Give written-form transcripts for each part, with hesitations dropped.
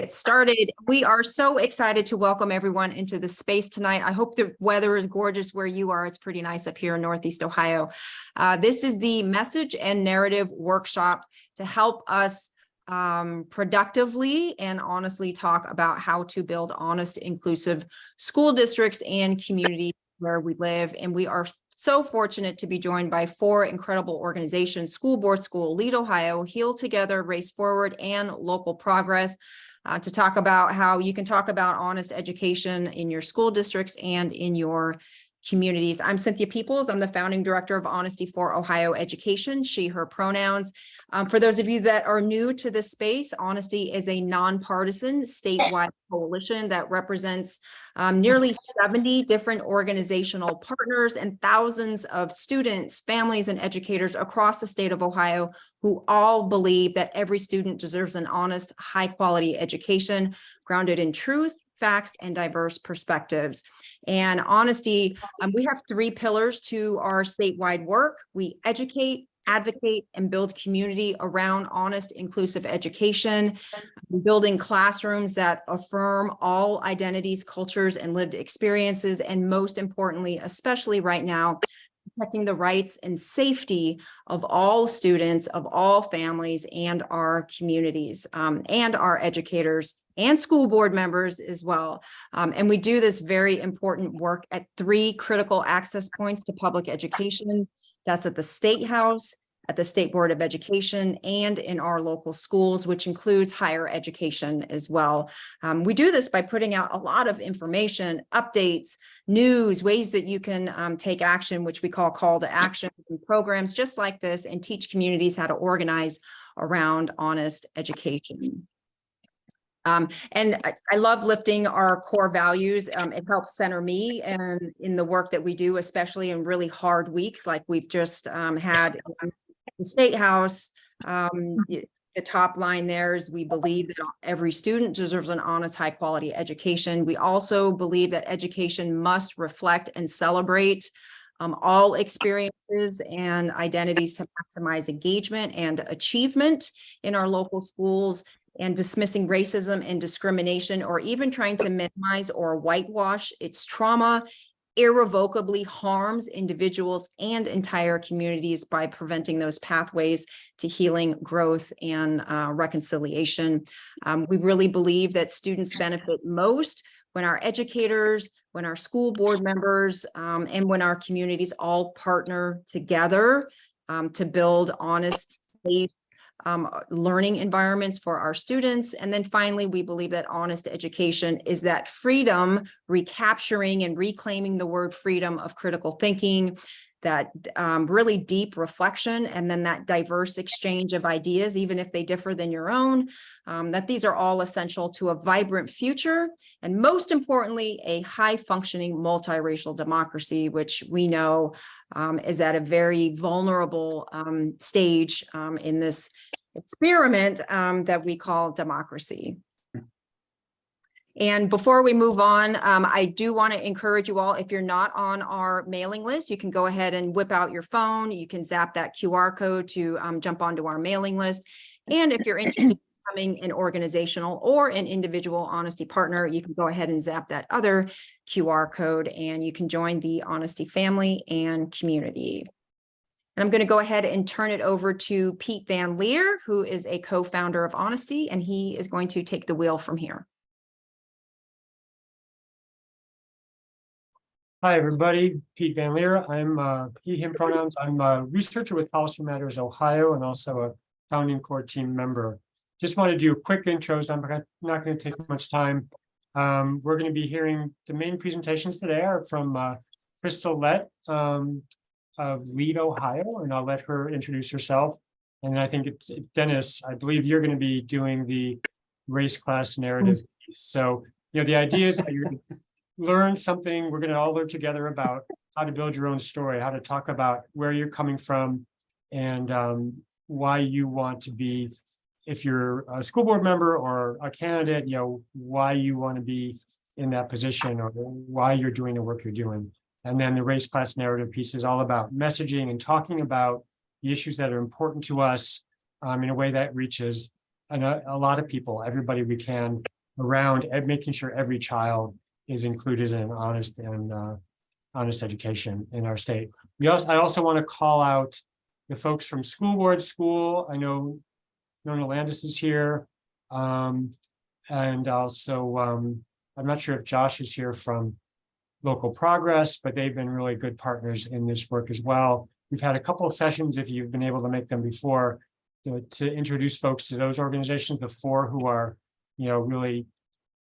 Get started. We are so excited to welcome everyone into the space tonight. I hope the weather is gorgeous where you are. It's pretty nice up here in Northeast Ohio. This is the Message and Narrative Workshop to help us productively and honestly talk about how to build honest, inclusive school districts and communities where we live. And we are so fortunate to be joined by four incredible organizations: School Board School, Lead Ohio, Heal Together, Race Forward, and Local Progress, to talk about how you can talk about honest education in your school districts and in your communities. I'm Cynthia Peoples. I'm the founding director of Honesty for Ohio Education, she, her pronouns. For those of you that are new to this space, Honesty is a nonpartisan statewide coalition that represents nearly 70 different organizational partners and thousands of students, families, and educators across the state of Ohio who all believe that every student deserves an honest, high-quality education grounded in truth, facts, and diverse perspectives. And Honesty, we have three pillars to our statewide work. We educate, advocate, and build community around honest, inclusive education, building classrooms that affirm all identities, cultures, and lived experiences, and most importantly, especially right now, protecting the rights and safety of all students, of all families, and our communities, and our educators and school board members as well. And we do this very important work at three critical access points to public education. That's at the State House, at the State Board of Education, and in our local schools, which includes higher education as well. We do this by putting out a lot of information, updates, news, ways that you can take action, which we call to action, and programs just like this, and teach communities how to organize around honest education. And I love lifting our core values. It helps center me and in the work that we do, especially in really hard weeks like we've just had the State House. The top line there is we believe that every student deserves an honest, high quality education. We also believe that education must reflect and celebrate all experiences and identities to maximize engagement and achievement in our local schools, and dismissing racism and discrimination, or even trying to minimize or whitewash its trauma, irrevocably harms individuals and entire communities by preventing those pathways to healing, growth, and reconciliation. We really believe that students benefit most when our educators, when our school board members, and when our communities all partner together to build honest, safe, learning environments for our students. And then finally, we believe that honest education is that freedom, recapturing and reclaiming the word freedom of critical thinking, that really deep reflection, and then that diverse exchange of ideas, even if they differ than your own, that these are all essential to a vibrant future, and most importantly, a high-functioning multiracial democracy, which we know is at a very vulnerable stage in this experiment that we call democracy. And before we move on, I do want to encourage you all, if you're not on our mailing list, you can go ahead and whip out your phone. You can zap that QR code to jump onto our mailing list. And if you're interested in becoming an organizational or an individual Honesty partner, you can go ahead and zap that other QR code, and you can join the Honesty family and community. And I'm going to go ahead and turn it over to Pete Van Leer, who is a co-founder of Honesty, and he is going to take the wheel from here. Hi, everybody. Pete Van Leer. I'm he, him pronouns. I'm a researcher with Policy Matters Ohio and also a founding core team member. Just want to do quick intros. I'm not going to take much time. We're going to be hearing the main presentations today are from Crystal Lett of Lead Ohio, and I'll let her introduce herself. And I think it's Dennis, I believe you're going to be doing the race class narrative piece. So, the idea is that you're going to learn something. We're going to all learn together about how to build your own story, how to talk about where you're coming from, and why you want to be, if you're a school board member or a candidate, why you want to be in that position, or why you're doing the work you're doing. And then the race class narrative piece is all about messaging and talking about the issues that are important to us in a way that reaches a lot of people, everybody we can around making sure every child is included in an honest and honest education in our state. I also want to call out the folks from school board school. I know Nona Landis is here. And also, I'm not sure if Josh is here from Local Progress, but they've been really good partners in this work as well. We've had a couple of sessions, if you've been able to make them before, to introduce folks to those organizations, the four who are, really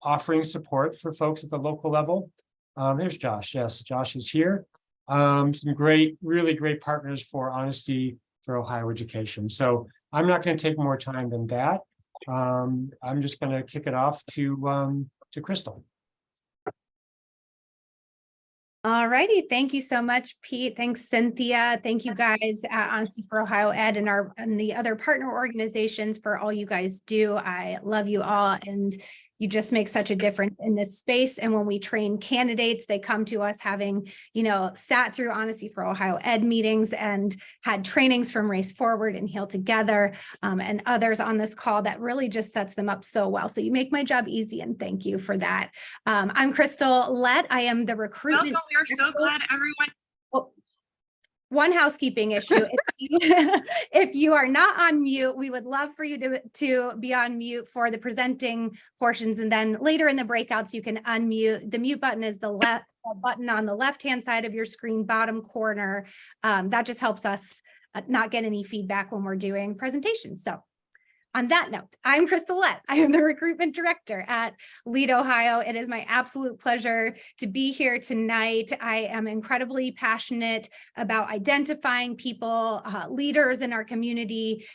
offering support for folks at the local level. There's Josh. Yes, Josh is here. Some really great partners for Honesty for Ohio Education. So I'm not going to take more time than that. I'm just going to kick it off to Crystal. All righty. Thank you so much, Pete. Thanks, Cynthia. Thank you guys at Honesty for Ohio Ed and the other partner organizations for all you guys do. I love you all, and you just make such a difference in this space. And when we train candidates, they come to us having, sat through Honesty for Ohio Ed meetings and had trainings from Race Forward and Heal Together, and others on this call that really just sets them up so well. So you make my job easy, and thank you for that. I'm Crystal Lett. I am the recruitment. Welcome. We are so glad everyone. Oh, one housekeeping issue. If you are not on mute, we would love for you to be on mute for the presenting portions. And then later in the breakouts, you can unmute. The mute button is the left button on the left-hand side of your screen, bottom corner. That just helps us not get any feedback when we're doing presentations. So on that note, I'm Crystal Lett. I am the recruitment director at Lead Ohio. It is my absolute pleasure to be here tonight. I am incredibly passionate about identifying people, leaders in our community,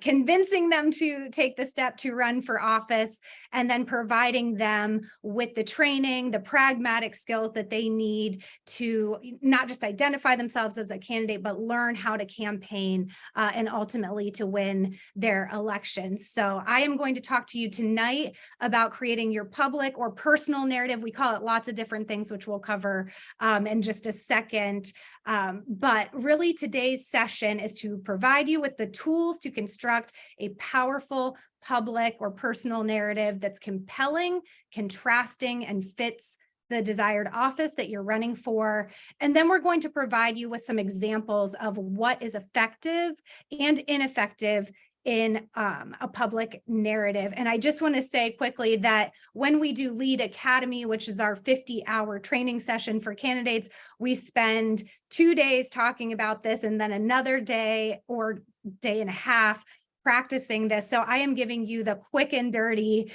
convincing them to take the step to run for office, and then providing them with the training, the pragmatic skills that they need to not just identify themselves as a candidate, but learn how to campaign and ultimately to win their election. So I am going to talk to you tonight about creating your public or personal narrative. We call it lots of different things, which we'll cover in just a second. But really today's session is to provide you with the tools to construct a powerful public or personal narrative that's compelling, contrasting, and fits the desired office that you're running for. And then we're going to provide you with some examples of what is effective and ineffective in a public narrative. And I just want to say quickly that when we do Lead Academy, which is our 50-hour training session for candidates, we spend 2 days talking about this and then another day or day and a half practicing this. So I am giving you the quick and dirty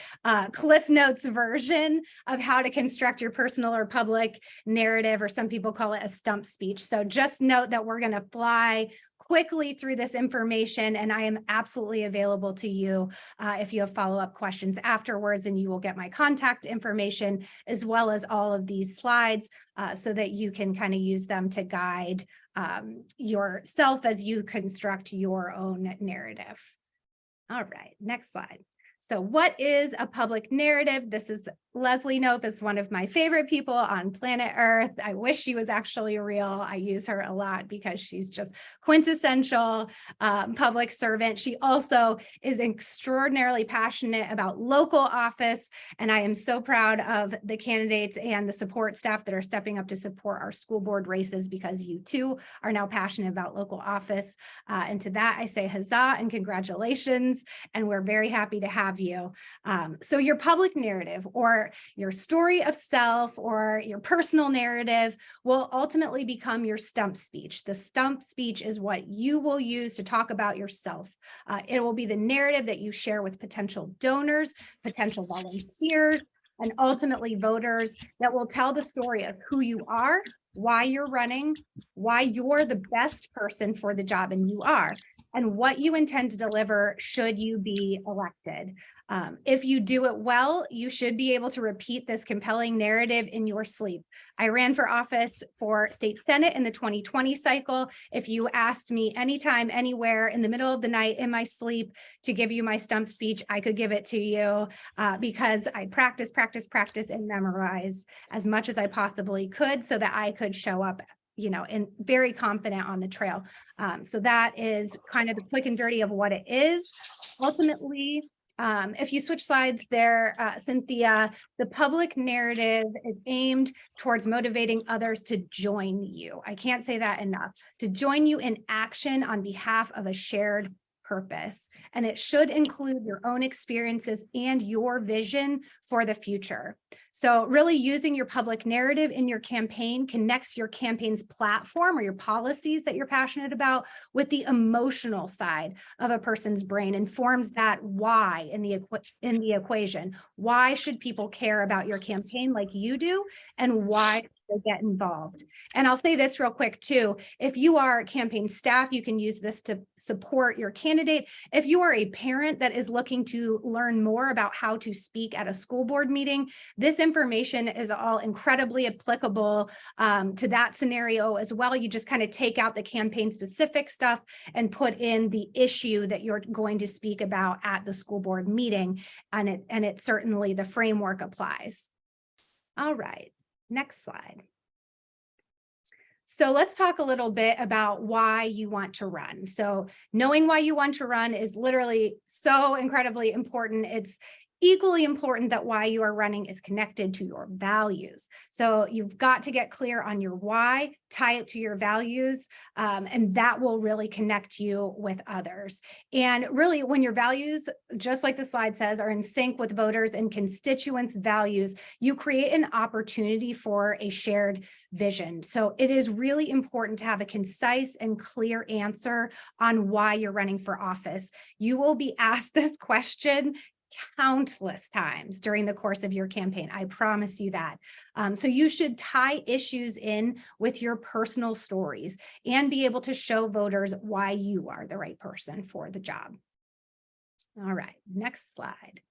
Cliff Notes version of how to construct your personal or public narrative, or some people call it a stump speech. So just note that we're going to fly quickly through this information, and I am absolutely available to you if you have follow-up questions afterwards, and you will get my contact information as well as all of these slides so that you can kind of use them to guide yourself as you construct your own narrative. All right, next slide. So what is a public narrative? This is Leslie Knope, is one of my favorite people on planet Earth. I wish she was actually real. I use her a lot because she's just quintessential public servant. She also is extraordinarily passionate about local office. And I am so proud of the candidates and the support staff that are stepping up to support our school board races, because you too are now passionate about local office. And to that, I say huzzah and congratulations. And we're very happy to have you. So your public narrative, or your story of self, or your personal narrative, will ultimately become your stump speech. The stump speech is what you will use to talk about yourself. It will be the narrative that you share with potential donors, potential volunteers, and ultimately voters, that will tell the story of who you are, why you're running, why you're the best person for the job, and you are, and what you intend to deliver should you be elected. If you do it well, you should be able to repeat this compelling narrative in your sleep. I ran for office for state senate in the 2020 cycle. If you asked me anytime, anywhere, in the middle of the night in my sleep to give you my stump speech, I could give it to you because I practice, and memorize as much as I possibly could so that I could show up, and very confident on the trail. So that is kind of the quick and dirty of what it is. Ultimately, If you switch slides there, Cynthia, the public narrative is aimed towards motivating others to join you. I can't say that enough, to join you in action on behalf of a shared purpose. And it should include your own experiences and your vision for the future. So really using your public narrative in your campaign connects your campaign's platform or your policies that you're passionate about with the emotional side of a person's brain and forms that why in the equation. Why should people care about your campaign like you do, and why should they get involved? And I'll say this real quick too. If you are campaign staff, you can use this to support your candidate. If you are a parent that is looking to learn more about how to speak at a school board meeting, this information is all incredibly applicable to that scenario as well. You just kind of take out the campaign specific stuff and put in the issue that you're going to speak about at the school board meeting. And it certainly, the framework applies. All right, next slide. So let's talk a little bit about why you want to run. So knowing why you want to run is literally so incredibly important. It's equally important that why you are running is connected to your values. So you've got to get clear on your why, tie it to your values, and that will really connect you with others. And really, when your values, just like the slide says, are in sync with voters and constituents' values, you create an opportunity for a shared vision. So it is really important to have a concise and clear answer on why you're running for office. You will be asked this question countless times during the course of your campaign. I promise you that. So you should tie issues in with your personal stories and be able to show voters why you are the right person for the job. All right, next slide.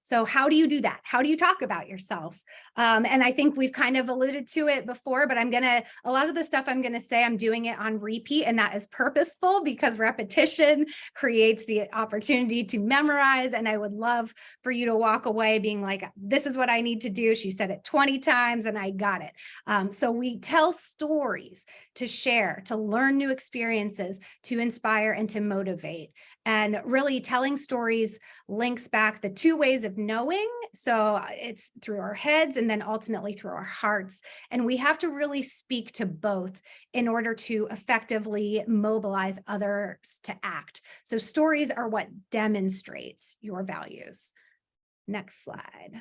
So how do you do that? How do you talk about yourself? And I think we've kind of alluded to it before, but a lot of the stuff I'm going to say, I'm doing it on repeat, and that is purposeful because repetition creates the opportunity to memorize. And I would love for you to walk away being like, this is what I need to do. She said it 20 times and I got it. So we tell stories to share, to learn new experiences, to inspire and to motivate. And really telling stories links back the two ways of knowing. So it's through our heads and then ultimately through our hearts. And we have to really speak to both in order to effectively mobilize others to act. So stories are what demonstrates your values. Next slide.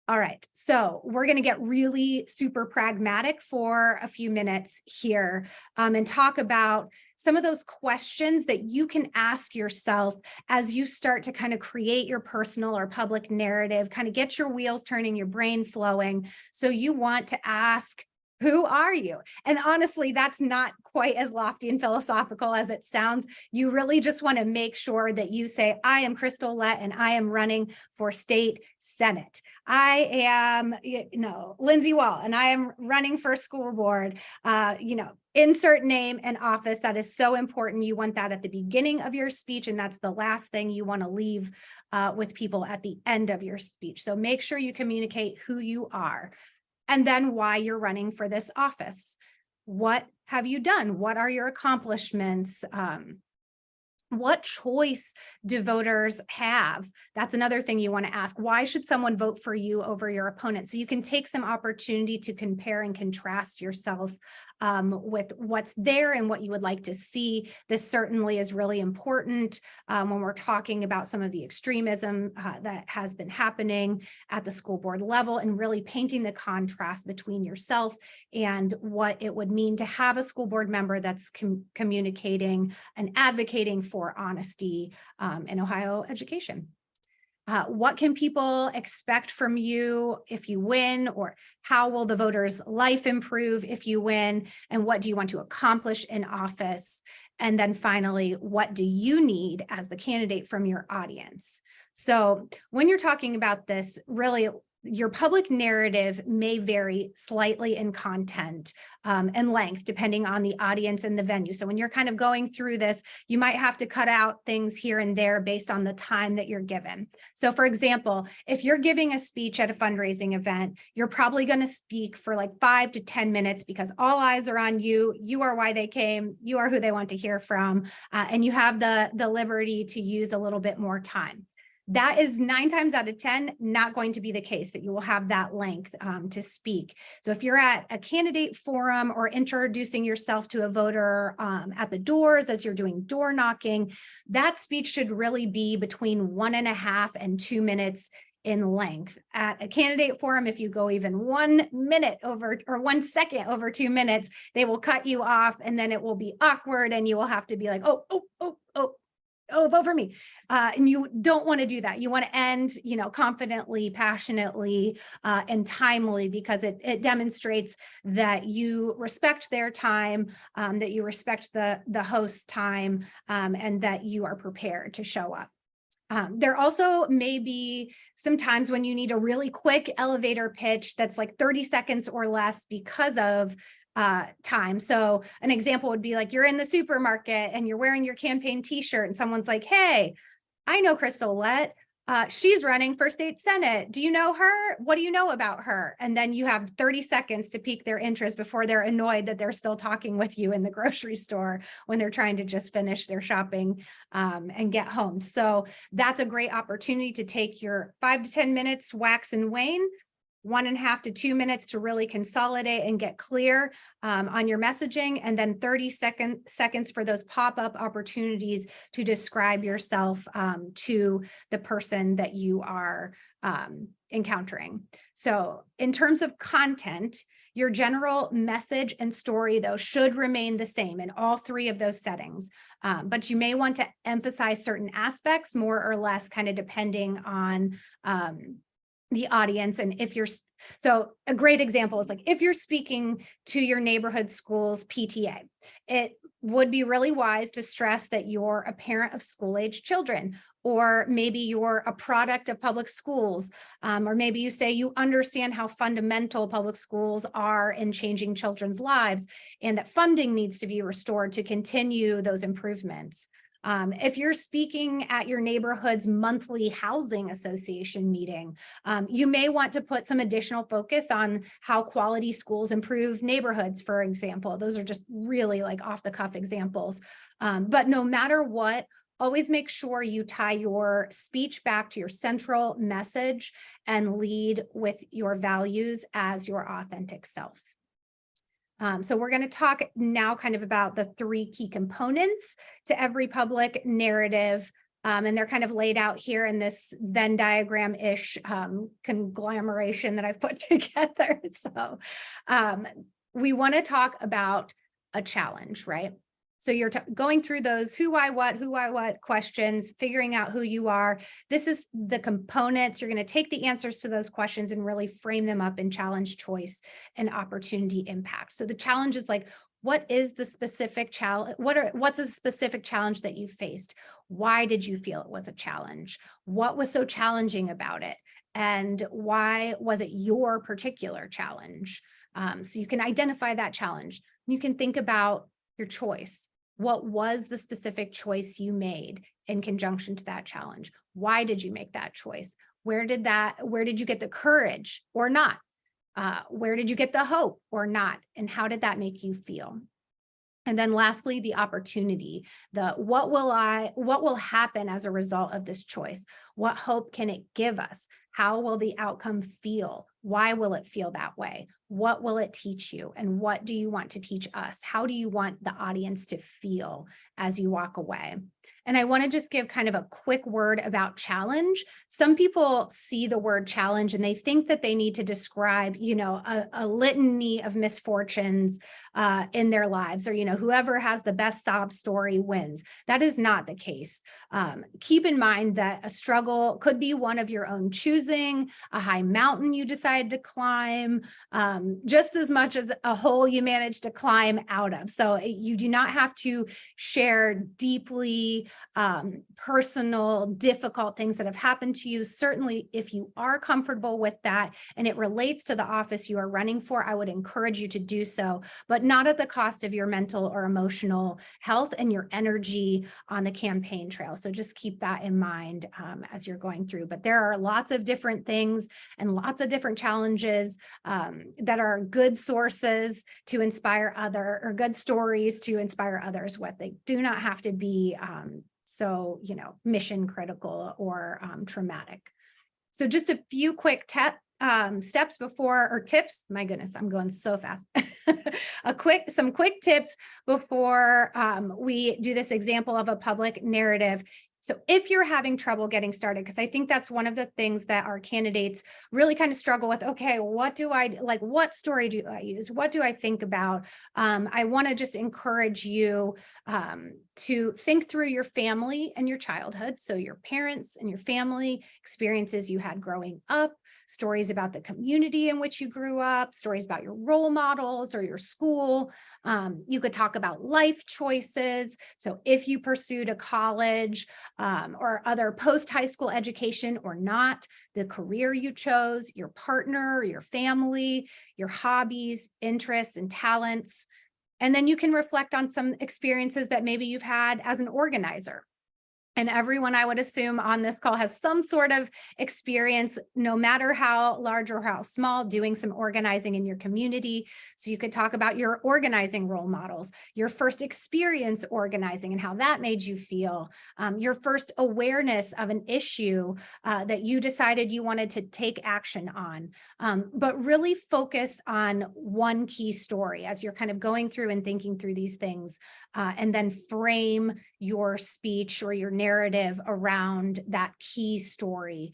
All right, so we're going to get really super pragmatic for a few minutes here and talk about some of those questions that you can ask yourself as you start to kind of create your personal or public narrative, kind of get your wheels turning, your brain flowing. So you want to ask, who are you? And honestly, that's not quite as lofty and philosophical as it sounds. You really just want to make sure that you say, I am Crystal Lett and I am running for state senate. I am, Lindsay Wall and I am running for school board, insert name and office. That is so important. You want that at the beginning of your speech, and that's the last thing you want to leave with people at the end of your speech. So make sure you communicate who you are. And then why you're running for this office. What have you done? What are your accomplishments? What choice do voters have? That's another thing you want to ask. Why should someone vote for you over your opponent? So you can take some opportunity to compare and contrast yourself with what's there and what you would like to see. This certainly is really important when we're talking about some of the extremism that has been happening at the school board level, and really painting the contrast between yourself and what it would mean to have a school board member that's communicating and advocating for honesty in Ohio education. What can people expect from you if you win, or how will the voters' life improve if you win? And what do you want to accomplish in office? And then finally, what do you need as the candidate from your audience? So when you're talking about this, really your public narrative may vary slightly in content and length, depending on the audience and the venue. So when you're kind of going through this, you might have to cut out things here and there based on the time that you're given. So for example, if you're giving a speech at a fundraising event, you're probably going to speak for like 5 to 10 minutes because all eyes are on you. You are why they came. You are who they want to hear from. And you have the liberty to use a little bit more time. That is 9 times out of 10 not going to be the case that you will have that length to speak. So if you're at a candidate forum or introducing yourself to a voter at the doors as you're doing door knocking, that speech should really be between 1.5 and 2 minutes in length. At a candidate forum, if you go even 1 minute over or 1 second over 2 minutes, they will cut you off and then it will be awkward and you will have to be like, oh, vote for me. And you don't want to do that. You want to end, confidently, passionately, and timely, because it demonstrates that you respect their time, that you respect the host's time, and that you are prepared to show up. There also may be some times when you need a really quick elevator pitch that's like 30 seconds or less because of time. So an example would be like you're in the supermarket and you're wearing your campaign t-shirt and someone's like, hey, I know Crystal Lett. She's running for state Senate. Do you know her? What do you know about her? And then you have 30 seconds to pique their interest before they're annoyed that they're still talking with you in the grocery store when they're trying to just finish their shopping and get home. So that's a great opportunity to take your 5 to 10 minutes, wax and wane, 1.5 to 2 minutes to really consolidate and get clear on your messaging, and then 30 seconds for those pop-up opportunities to describe yourself to the person that you are encountering. So in terms of content, your general message and story, though, should remain the same in all 3 of those settings. But you may want to emphasize certain aspects more or less, kind of depending on the audience. And so a great example is like, if you're speaking to your neighborhood school's PTA, it would be really wise to stress that you're a parent of school-age children, or maybe you're a product of public schools, or maybe you say you understand how fundamental public schools are in changing children's lives and that funding needs to be restored to continue those improvements. If you're speaking at your neighborhood's monthly housing association meeting, you may want to put some additional focus on how quality schools improve neighborhoods, for example. Those are just really like off the cuff examples. But no matter what, always make sure you tie your speech back to your central message and lead with your values as your authentic self. So we're going to talk now kind of about the 3 key components to every public narrative, and they're kind of laid out here in this Venn diagram-ish conglomeration that I've put together. So we want to talk about a challenge, right? So you're going through those who, why, what questions, figuring out who you are. This is the components. You're going to take the answers to those questions and really frame them up in challenge, choice, and opportunity impact. So the challenge is like, what is the specific challenge? What's a specific challenge that you faced? Why did you feel it was a challenge? What was so challenging about it? And why was it your particular challenge? So you can identify that challenge. You can think about your choice. What was the specific choice you made in conjunction to that challenge? Why did you make that choice? Where did you get the courage or not? Where did you get the hope or not? And how did that make you feel? And then lastly, the opportunity, what will happen as a result of this choice? What hope can it give us? How will the outcome feel? Why will it feel that way? What will it teach you? And what do you want to teach us? How do you want the audience to feel as you walk away? And I want to just give kind of a quick word about challenge. Some people see the word challenge and they think that they need to describe, a litany of misfortunes in their lives, or, whoever has the best sob story wins. That is not the case. Keep in mind that a struggle could be one of your own choosing, a high mountain you decide to climb, just as much as a hole you managed to climb out of. So you do not have to share deeply personal, difficult things that have happened to you. Certainly, if you are comfortable with that and it relates to the office you are running for, I would encourage you to do so, but not at the cost of your mental or emotional health and your energy on the campaign trail. So just keep that in mind as you're going through. But there are lots of different things and lots of different challenges that are good sources to inspire or good stories to inspire others with. They do not have to be so, mission critical or traumatic. So just a few quick steps or tips. My goodness, I'm going so fast. Some quick tips before we do this example of a public narrative. So if you're having trouble getting started, because I think that's one of the things that our candidates really kind of struggle with. Okay, what story do I use? What do I think about? I want to just encourage you to think through your family and your childhood. So your parents and your family experiences you had growing up, stories about the community in which you grew up, stories about your role models or your school. You could talk about life choices. So if you pursued a college or other post-high school education or not, the career you chose, your partner, your family, your hobbies, interests, and talents. And then you can reflect on some experiences that maybe you've had as an organizer. And everyone, I would assume, on this call has some sort of experience, no matter how large or how small, doing some organizing in your community. So you could talk about your organizing role models, your first experience organizing and how that made you feel, your first awareness of an issue that you decided you wanted to take action on. But really focus on one key story as you're kind of going through and thinking through these things, and then frame your speech or your narrative around that key story.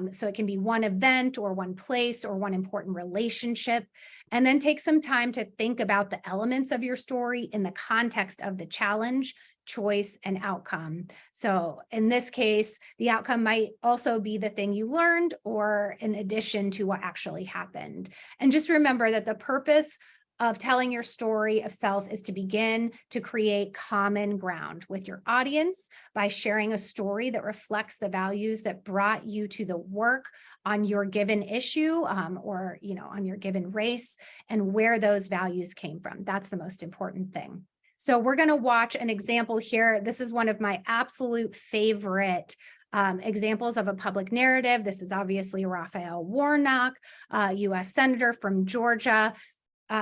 So it can be one event or one place or one important relationship, and then take some time to think about the elements of your story in the context of the challenge, choice, and outcome. So in this case, the outcome might also be the thing you learned or in addition to what actually happened. And just remember that the purpose of telling your story of self is to begin to create common ground with your audience by sharing a story that reflects the values that brought you to the work on your given issue or on your given race and where those values came from. That's the most important thing. So we're going to watch an example here. This is one of my absolute favorite examples of a public narrative. This is obviously Raphael Warnock, U.S. Senator from Georgia.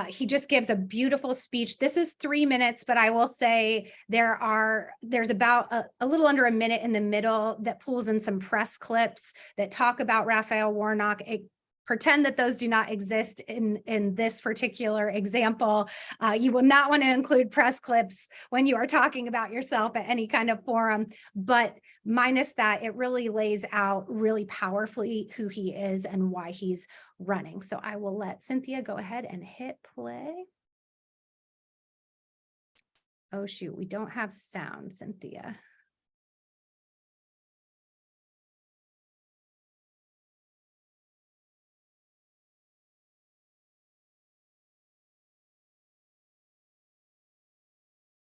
He just gives a beautiful speech. This is 3 minutes, but I will say there's about a little under a minute in the middle that pulls in some press clips that talk about Raphael Warnock. Pretend that those do not exist in this particular example. You will not want to include press clips when you are talking about yourself at any kind of forum, but minus that, it really lays out really powerfully who he is and why he's running. So I will let Cynthia go ahead and hit play. Oh shoot, we don't have sound, Cynthia.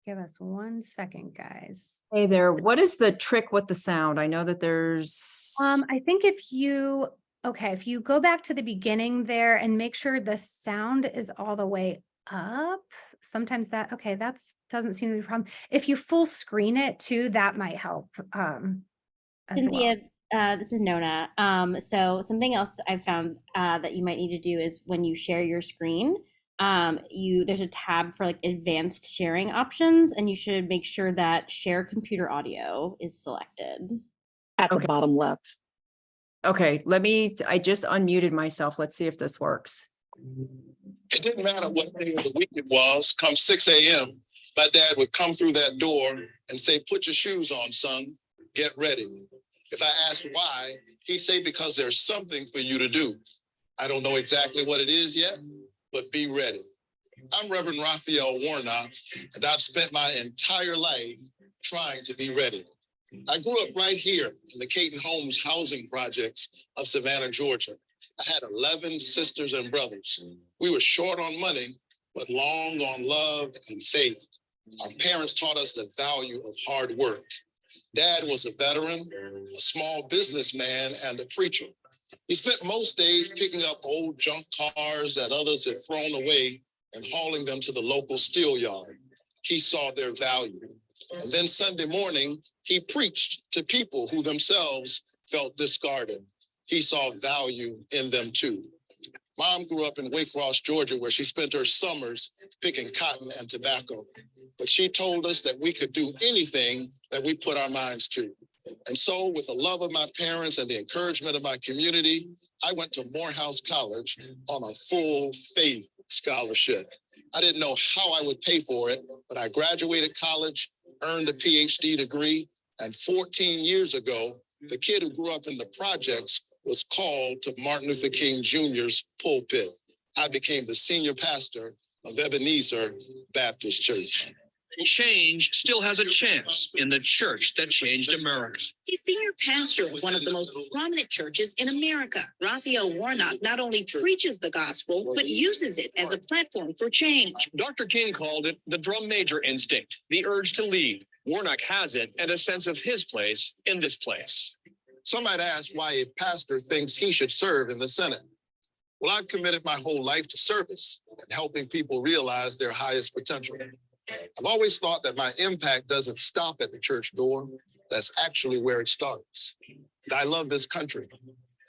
Give us 1 second, guys. Hey there, what is the trick with the sound? I know that there's. I think if you go back to the beginning there and make sure the sound is all the way up, sometimes that doesn't seem to be a problem. If you full screen it too, that might help. Cynthia, this is Nona. So something else I've found that you might need to do is when you share your screen, there's a tab for like advanced sharing options, and you should make sure that share computer audio is selected at the bottom left. Okay, I just unmuted myself. Let's see if this works. It didn't matter what day of the week it was. Come 6 a.m., my dad would come through that door and say, "Put your shoes on, son. Get ready." If I asked why, he'd say, "Because there's something for you to do. I don't know exactly what it is yet, but be ready." I'm Reverend Raphael Warnock, and I've spent my entire life trying to be ready. I grew up right here in the Caton Homes housing projects of Savannah, Georgia. I had 11 sisters and brothers. We were short on money, but long on love and faith. Our parents taught us the value of hard work. Dad was a veteran, a small businessman, and a preacher. He spent most days picking up old junk cars that others had thrown away and hauling them to the local steel yard. He saw their value. And then Sunday morning, he preached to people who themselves felt discarded. He saw value in them too. Mom grew up in Waycross, Georgia, where she spent her summers picking cotton and tobacco. But she told us that we could do anything that we put our minds to. And so, with the love of my parents and the encouragement of my community, I went to Morehouse College on a full faith scholarship. I didn't know how I would pay for it, but I graduated college, earned a PhD degree, and 14 years ago, the kid who grew up in the projects was called to Martin Luther King Jr.'s pulpit. I became the senior pastor of Ebenezer Baptist Church. Change still has a chance in the church that changed America. He's senior pastor of one of the most prominent churches in America. Raphael Warnock not only preaches the gospel, but uses it as a platform for change. Dr. King called it the drum major instinct, the urge to lead. Warnock has it and a sense of his place in this place. Some might ask why a pastor thinks he should serve in the Senate. Well, I've committed my whole life to service and helping people realize their highest potential. I've always thought that my impact doesn't stop at the church door. That's actually where it starts. And I love this country.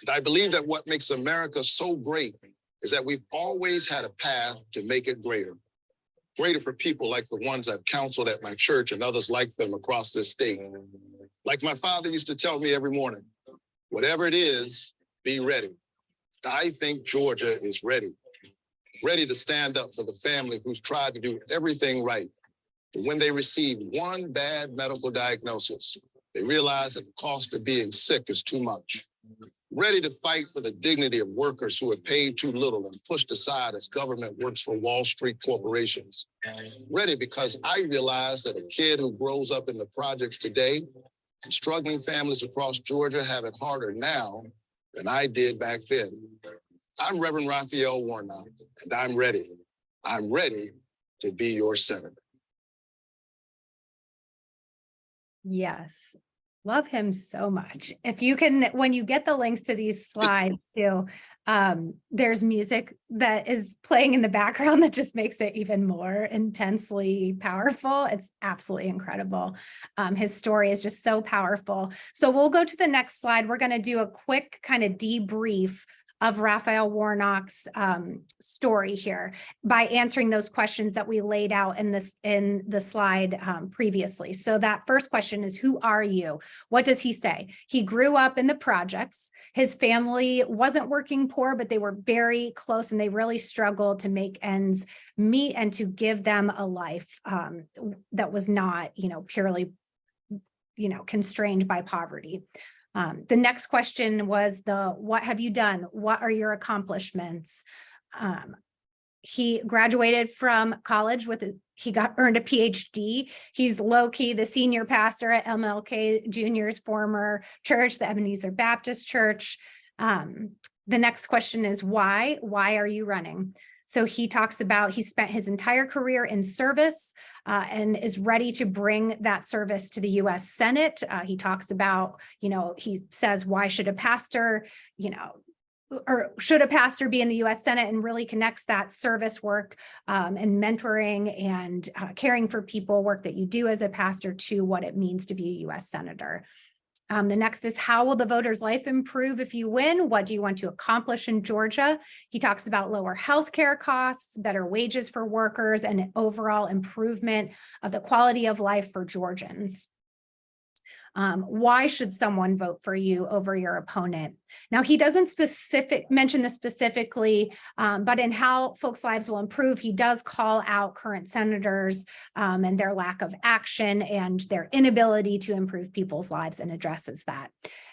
And I believe that what makes America so great is that we've always had a path to make it greater. Greater for people like the ones I've counseled at my church and others like them across this state. Like my father used to tell me every morning, whatever it is, be ready. I think Georgia is ready. Ready to stand up for the family who's tried to do everything right. But when they receive one bad medical diagnosis, they realize that the cost of being sick is too much. Ready to fight for the dignity of workers who are paid too little and pushed aside as government works for Wall Street corporations. Ready because I realize that a kid who grows up in the projects today and struggling families across Georgia have it harder now than I did back then. I'm Reverend Raphael Warnock, and I'm ready. I'm ready to be your senator. Yes. Love him so much. If you can, when you get the links to these slides too, there's music that is playing in the background that just makes it even more intensely powerful. It's absolutely incredible. His story is just so powerful. So we'll go to the next slide. We're going to do a quick kind of debrief of Raphael Warnock's story here by answering those questions that we laid out in the slide previously. So that first question is, who are you? What does he say? He grew up in the projects. His family wasn't working poor, but they were very close and they really struggled to make ends meet and to give them a life that was not, purely, constrained by poverty. The next question was what have you done? What are your accomplishments? He graduated from college earned a PhD. He's low-key the senior pastor at MLK Jr.'s former church, the Ebenezer Baptist Church. The next question is why? Why are you running? So he talks about he spent his entire career in service and is ready to bring that service to the U.S. Senate. He talks about, he says, why should a pastor, or should a pastor be in the U.S. Senate, and really connects that service work and mentoring and caring for people work that you do as a pastor to what it means to be a U.S. Senator. The next is, how will the voter's life improve if you win? What do you want to accomplish in Georgia? He talks about lower healthcare costs, better wages for workers, and an overall improvement of the quality of life for Georgians. Why should someone vote for you over your opponent? Now, he doesn't mention this specifically, but in how folks' lives will improve, he does call out current senators and their lack of action and their inability to improve people's lives, and addresses that.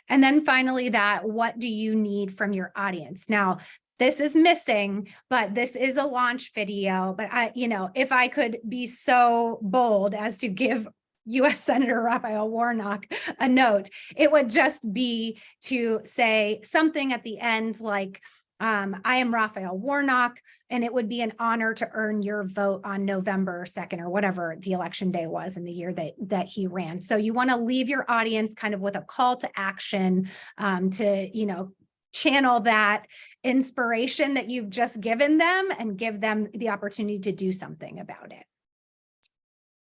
And then finally, what do you need from your audience? Now, this is missing, but this is a launch video. But if I could be so bold as to give U.S. Senator Raphael Warnock a note, it would just be to say something at the end like, I am Raphael Warnock, and it would be an honor to earn your vote on November 2nd or whatever the election day was in the year that he ran. So you want to leave your audience kind of with a call to action to, channel that inspiration that you've just given them and give them the opportunity to do something about it.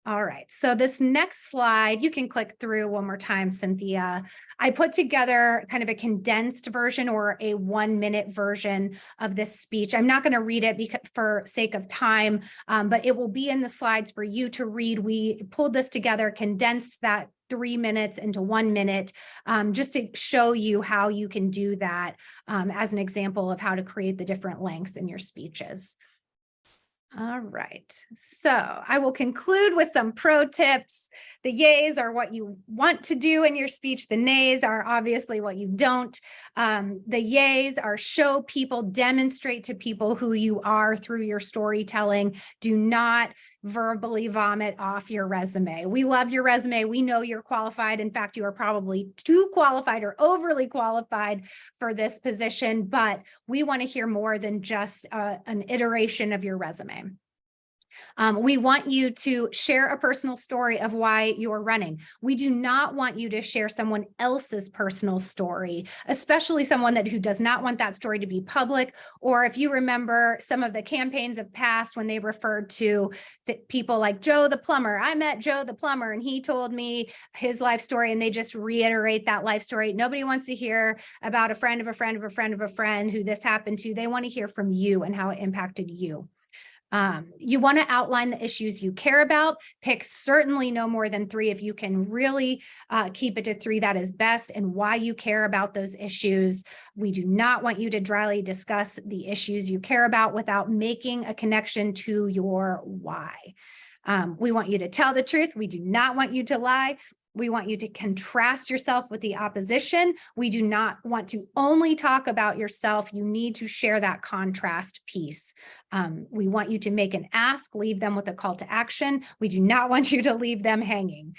All right, so this next slide, you can click through one more time, Cynthia. I put together kind of a condensed version or a 1-minute version of this speech. I'm not going to read it because, for sake of time, but it will be in the slides for you to read. We pulled this together, condensed that 3 minutes into 1 minute, just to show you how you can do that as an example of how to create the different lengths in your speeches. All right, so I will conclude with some pro tips. The yays are what you want to do in your speech. The nays are obviously what you don't. The yays are show people, demonstrate to people who you are through your storytelling. Do not verbally vomit off your resume. We love your resume. We know you're qualified. In fact, you are probably too qualified or overly qualified for this position, but we want to hear more than just an iteration of your resume. We want you to share a personal story of why you're running. We do not want you to share someone else's personal story, especially someone who does not want that story to be public. Or if you remember some of the campaigns of past when they referred to people like Joe the plumber. I met Joe the plumber and he told me his life story, and they just reiterate that life story. Nobody wants to hear about a friend of a friend of a friend of a friend who this happened to. They want to hear from you and how it impacted you. You want to outline the issues you care about. Pick certainly no more than 3. If you can really keep it to 3, that is best, and why you care about those issues. We do not want you to dryly discuss the issues you care about without making a connection to your why. We want you to tell the truth. We do not want you to lie. We want you to contrast yourself with the opposition. We do not want to only talk about yourself. You need to share that contrast piece. We want you to make an ask, leave them with a call to action. We do not want you to leave them hanging.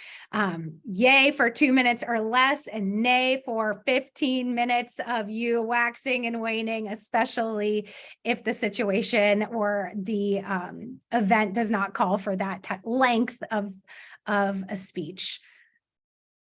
Yay for 2 minutes or less, and nay for 15 minutes of you waxing and waning, especially if the situation or the event does not call for that length of a speech.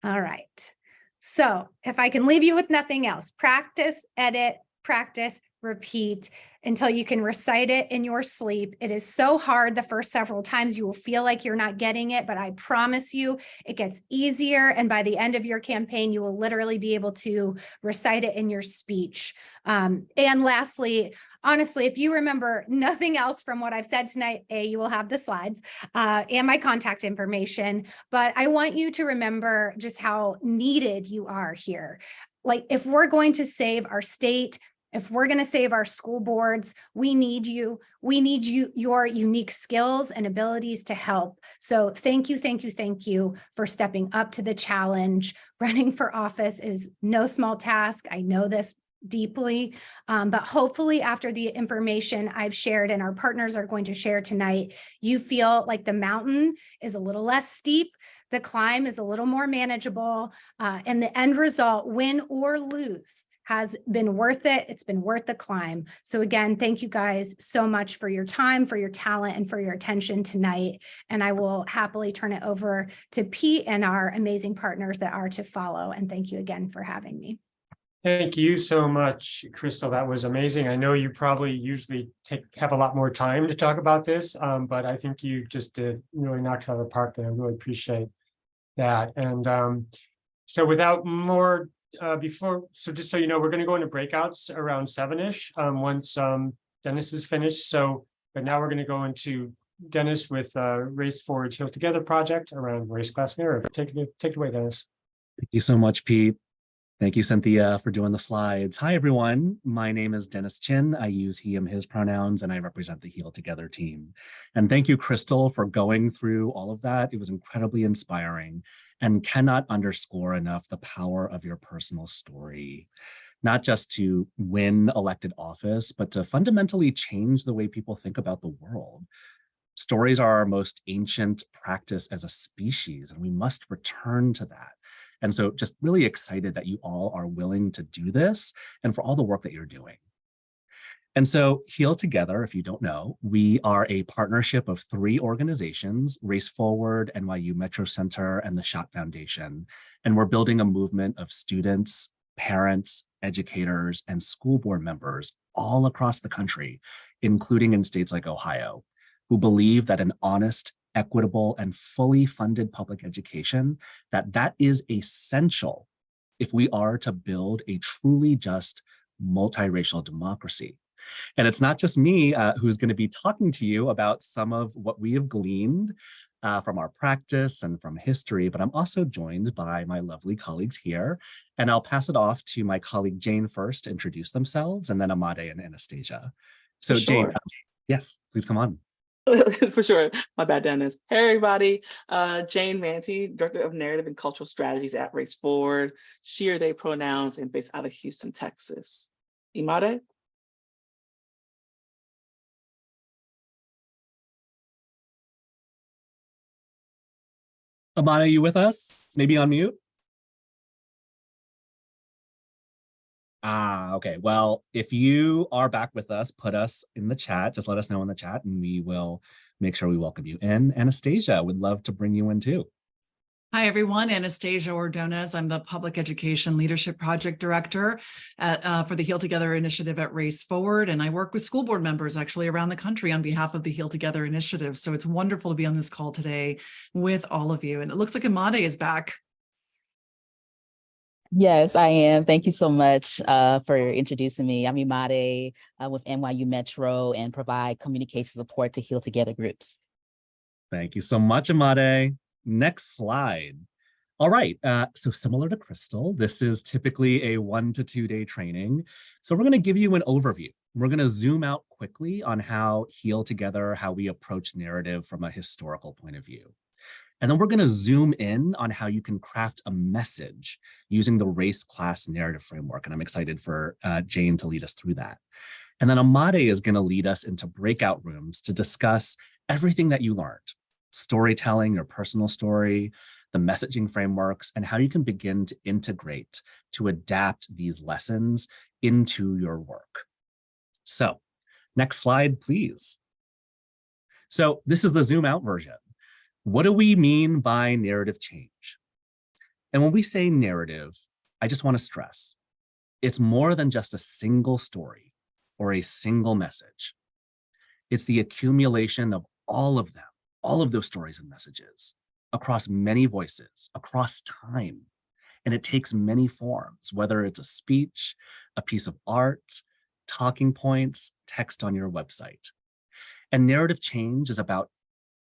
All right. So if I can leave you with nothing else, practice, edit, practice, repeat until you can recite it in your sleep. It is so hard the first several times. You will feel like you're not getting it, but I promise you it gets easier. And by the end of your campaign, you will literally be able to recite it in your speech. And lastly, honestly, if you remember nothing else from what I've said tonight, you will have the slides and my contact information, but I want you to remember just how needed you are here. Like, if we're going to save our state, if we're going to save our school boards, we need you. We need your unique skills and abilities to help. So thank you, thank you, thank you for stepping up to the challenge. Running for office is no small task. I know this deeply, but hopefully after the information I've shared and our partners are going to share tonight, you feel like the mountain is a little less steep, the climb is a little more manageable, and the end result, win or lose, has been worth it. It's been worth the climb. So again, thank you guys so much for your time, for your talent, and for your attention tonight. And I will happily turn it over to Pete and our amazing partners that are to follow. And thank you again for having me. Thank you so much, Crystal. That was amazing. I know you probably usually have a lot more time to talk about this, but I think you just did really knock it out of the park, and I really appreciate that. And so without more just so you know, we're going to go into breakouts around 7-ish once Dennis is finished. But now we're going to go into Dennis with Race Forward Heal Together project around race, class, and era. Take it away, Dennis. Thank you so much, Pete. Thank you, Cynthia, for doing the slides. Hi, everyone. My name is Dennis Chin. I use he, him, his pronouns, and I represent the Heal Together team. And thank you, Crystal, for going through all of that. It was incredibly inspiring and cannot underscore enough the power of your personal story, not just to win elected office, but to fundamentally change the way people think about the world. Stories are our most ancient practice as a species, and we must return to that. And so just really excited that you all are willing to do this and for all the work that you're doing. And so Heal Together, if you don't know, we are a partnership of 3 organizations, Race Forward, NYU Metro Center, and the Schott Foundation. And we're building a movement of students, parents, educators, and school board members all across the country, including in states like Ohio, who believe that an honest, equitable, and fully funded public education, that is essential if we are to build a truly just multiracial democracy. And it's not just me who's going to be talking to you about some of what we have gleaned from our practice and from history, but I'm also joined by my lovely colleagues here. And I'll pass it off to my colleague Jane first to introduce themselves, and then Amade and Anastasia. So For Jane, sure. yes, please come on. For sure. My bad, Dennis. Hey, everybody. Jane Manti, Director of Narrative and Cultural Strategies at Race Forward, she or they pronouns, and based out of Houston, Texas. Imade? Amade, are you with us? Maybe on mute? Okay. Well, if you are back with us, put us in the chat. Just let us know in the chat and we will make sure we welcome you in. Anastasia, would love to bring you in too. Hi, everyone. Anastasia Ordonez. I'm the Public Education Leadership Project Director for the Heal Together Initiative at Race Forward. And I work with school board members actually around the country on behalf of the Heal Together Initiative. So it's wonderful to be on this call today with all of you. And it looks like Imade is back. Yes, I am. Thank you so much for introducing me. I'm Imade with NYU Metro and provide communication support to Heal Together groups. Thank you so much, Amade. Next slide. All right, so similar to Crystal, this is typically a 1 to 2 day training. So we're gonna give you an overview. We're gonna zoom out quickly on how Heal Together, how we approach narrative from a historical point of view. And then we're gonna zoom in on how you can craft a message using the race class narrative framework. And I'm excited for Jane to lead us through that. And then Amade is gonna lead us into breakout rooms to discuss everything that you learned. Storytelling, your personal story, the messaging frameworks, and how you can begin to integrate, to adapt these lessons into your work. So next slide, please. So this is the zoom out version. What do we mean by narrative change? And when we say narrative, I just want to stress, it's more than just a single story or a single message. It's the accumulation of all of them, all of those stories and messages across many voices, across time. And it takes many forms, whether it's a speech, a piece of art, talking points, text on your website. And narrative change is about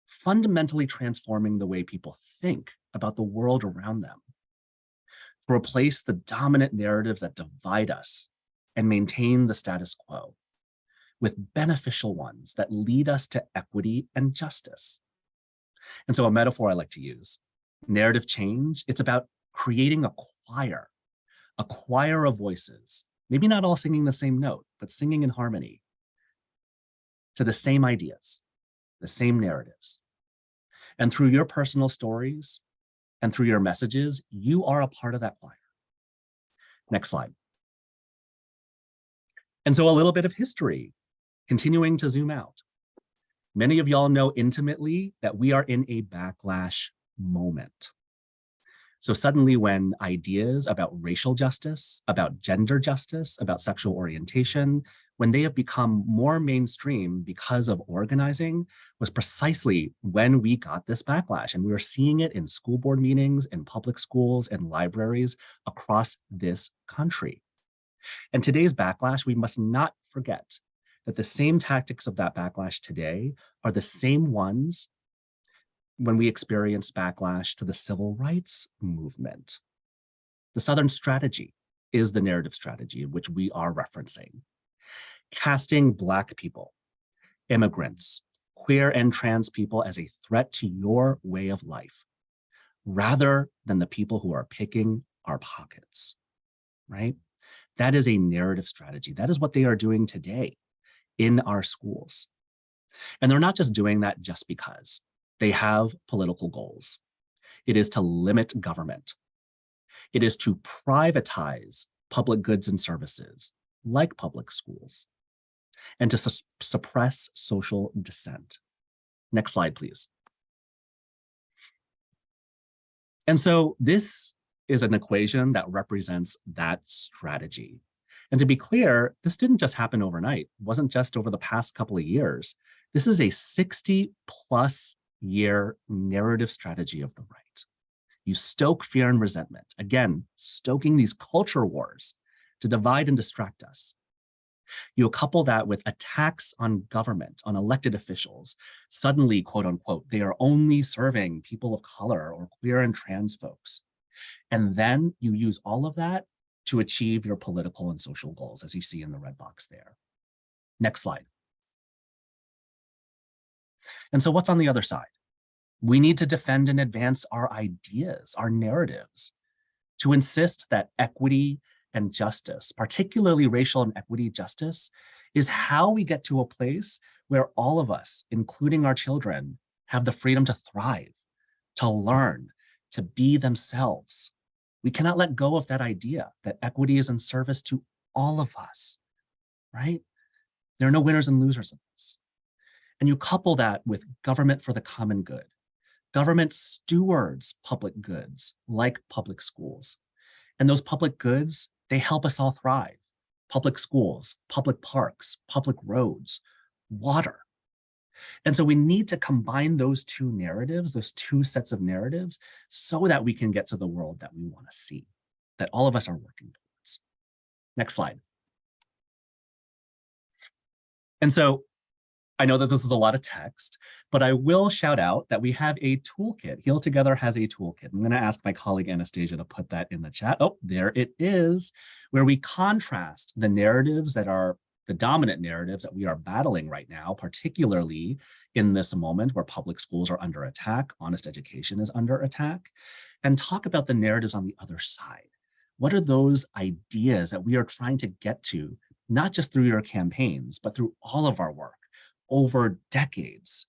fundamentally transforming the way people think about the world around them, to replace the dominant narratives that divide us and maintain the status quo with beneficial ones that lead us to equity and justice. And so a metaphor I like to use, narrative change, it's about creating a choir of voices, maybe not all singing the same note, but singing in harmony to the same ideas, the same narratives. And through your personal stories and through your messages, you are a part of that choir. Next slide. And so a little bit of history, continuing to zoom out. Many of y'all know intimately that we are in a backlash moment. So suddenly when ideas about racial justice, about gender justice, about sexual orientation, when they have become more mainstream because of organizing, was precisely when we got this backlash. And we were seeing it in school board meetings, in public schools, and libraries across this country. And today's backlash, we must not forget that the same tactics of that backlash today are the same ones when we experienced backlash to the civil rights movement. The Southern strategy is the narrative strategy which we are referencing. Casting Black people, immigrants, queer and trans people as a threat to your way of life, rather than the people who are picking our pockets, right? That is a narrative strategy. That is what they are doing today in our schools. And they're not just doing that just because. They have political goals. It is to limit government. It is to privatize public goods and services like public schools. and to suppress social dissent. Next slide, please. And so this is an equation that represents that strategy. And to be clear, this didn't just happen overnight. It wasn't just over the past couple of years. This is a 60+ year narrative strategy of the right. You stoke fear and resentment, again, stoking these culture wars to divide and distract us. You couple that with attacks on government, on elected officials. Suddenly, quote unquote, they are only serving people of color or queer and trans folks. And then you use all of that to achieve your political and social goals, as you see in the red box there. Next slide. And so what's on the other side? We need to defend and advance our ideas, our narratives, to insist that equity and justice, particularly racial and equity justice, is how we get to a place where all of us, including our children, have the freedom to thrive, to learn, to be themselves. We cannot let go of that idea that equity is in service to all of us, right? There are no winners and losers in this. And you couple that with government for the common good. Government stewards public goods like public schools. And those public goods, they help us all thrive. Public schools, public parks, public roads, water. And so we need to combine those two narratives, those two sets of narratives, so that we can get to the world that we want to see, that all of us are working towards. Next slide. And so I know that this is a lot of text, but I will shout out that we have a toolkit. Heal Together has a toolkit. I'm going to ask my colleague Anastasia to put that in the chat. Oh, there it is, where we contrast the narratives that are the dominant narratives that we are battling right now, particularly in this moment where public schools are under attack, honest education is under attack, and talk about the narratives on the other side. What are those ideas that we are trying to get to, not just through your campaigns, but through all of our work over decades?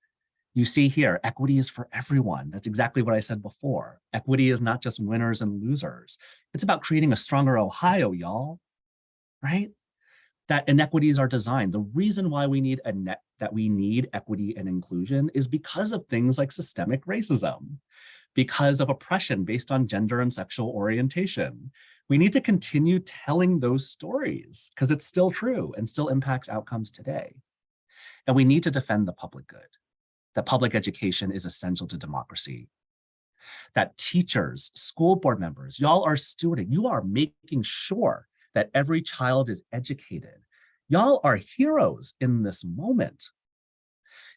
You see here, equity is for everyone. That's exactly what I said before. Equity is not just winners and losers. It's about creating a stronger Ohio, y'all, right? That inequities are designed. The reason why we need equity and inclusion is because of things like systemic racism, because of oppression based on gender and sexual orientation. We need to continue telling those stories because it's still true and still impacts outcomes today. And we need to defend the public good, that public education is essential to democracy, that teachers, school board members, y'all are stewarding, you are making sure that every child is educated. Y'all are heroes in this moment.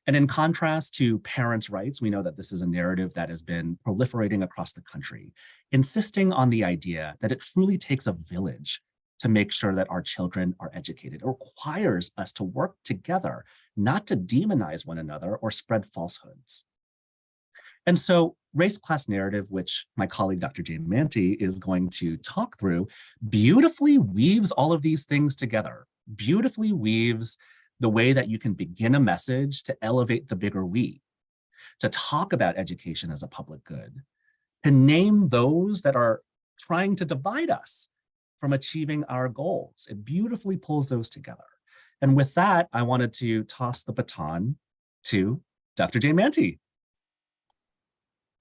And in contrast to parents' rights, we know that this is a narrative that has been proliferating across the country, insisting on the idea that it truly takes a village to make sure that our children are educated. It requires us to work together, not to demonize one another or spread falsehoods. And so race-class narrative, which my colleague, Dr. Jane Manti, is going to talk through, beautifully weaves all of these things together, beautifully weaves the way that you can begin a message to elevate the bigger we, to talk about education as a public good, to name those that are trying to divide us from achieving our goals. It beautifully pulls those together. And with that, I wanted to toss the baton to Dr. Jane Manti.